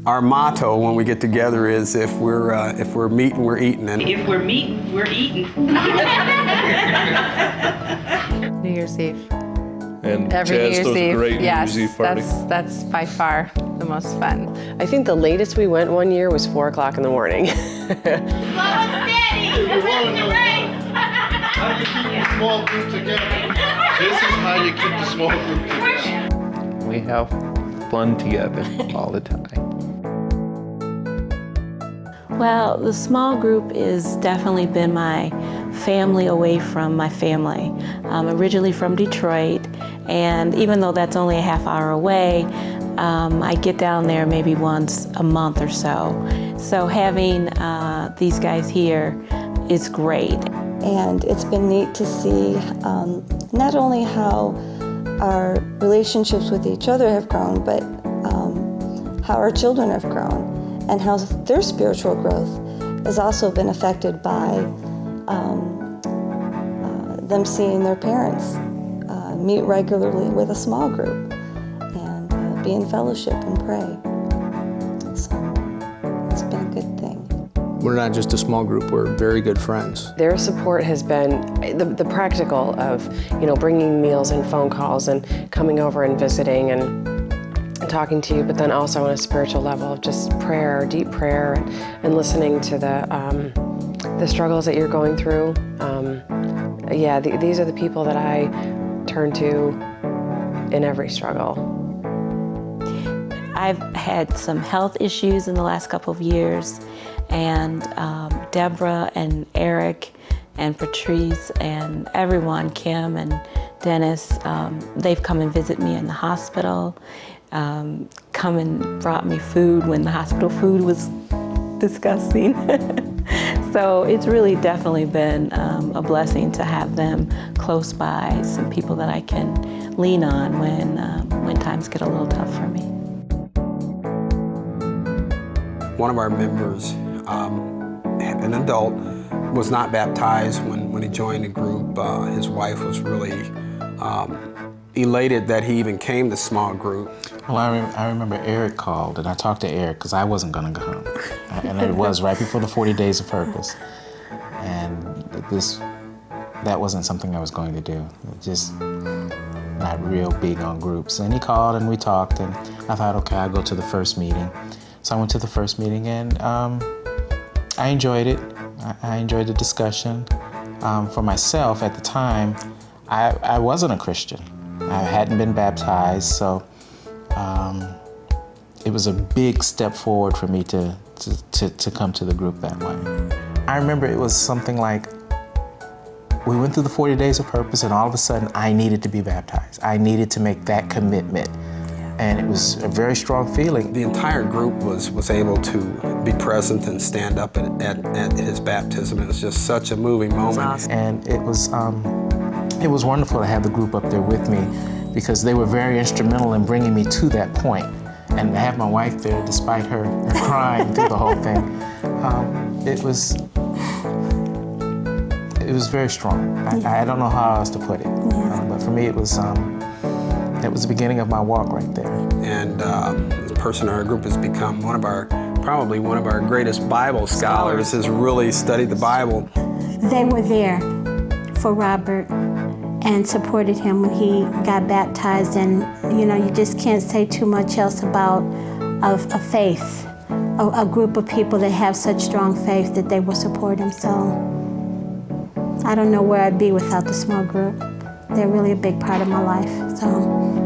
Our motto when we get together is if we're meeting, we're eating. And if we're meeting, we're eating. New Year's Eve. And Every Chaz New Year's throws a Eve. great Yes, New Year's Eve party. that's by far the most fun. I think the latest we went one year was 4 o'clock in the morning. Slow and steady. Run the race. How you keep the small group together? This is how you keep the small group together. We have fun together all the time. Well, the small group has definitely been my family away from my family. I'm originally from Detroit, and even though that's only a half hour away, I get down there maybe once a month or so. So having these guys here is great. And it's been neat to see not only how our relationships with each other have grown, but how our children have grown and how their spiritual growth has also been affected by them seeing their parents meet regularly with a small group and be in fellowship and pray. So it's been a good thing. We're not just a small group, we're very good friends. Their support has been the practical of, bringing meals and phone calls and coming over and visiting and talking to you, but then also on a spiritual level of just prayer, deep prayer, and listening to the struggles that you're going through. These are the people that I turn to in every struggle. I've had some health issues in the last couple of years, and Deborah and Eric and Patrice and everyone, Kim and Dennis, they've come and visit me in the hospital, come and brought me food when the hospital food was disgusting. So it's really definitely been a blessing to have them close by, some people that I can lean on when times get a little tough for me. one of our members, an adult, was not baptized when he joined the group. His wife was really elated that he even came to small group. Well, I remember Eric called, and I talked to Eric because I wasn't going to go home. And it was right before the 40 Days of Purpose. And that wasn't something I was going to do. Just not real big on groups. And he called and we talked, and I thought, okay, I'll go to the first meeting. So I went to the first meeting, and I enjoyed it. I enjoyed the discussion. For myself at the time, I wasn't a Christian. I hadn't been baptized, so it was a big step forward for me to come to the group that way. I remember it was something like, we went through the 40 Days of Purpose, and all of a sudden I needed to be baptized. I needed to make that commitment. And it was a very strong feeling. The entire group was able to be present and stand up at his baptism. It was just such a moving moment. Awesome. And it was wonderful to have the group up there with me, because they were very instrumental in bringing me to that point. And to have my wife there, despite her crying through the whole thing, it was very strong. I don't know how else to put it, but for me it was the beginning of my walk right there. And this person in our group has become probably one of our greatest Bible scholars, has really studied the Bible. They were there for Robert and supported him when he got baptized, and you just can't say too much else about a faith, a group of people that have such strong faith that they will support him. So I don't know where I'd be without the small group. They're really a big part of my life. So.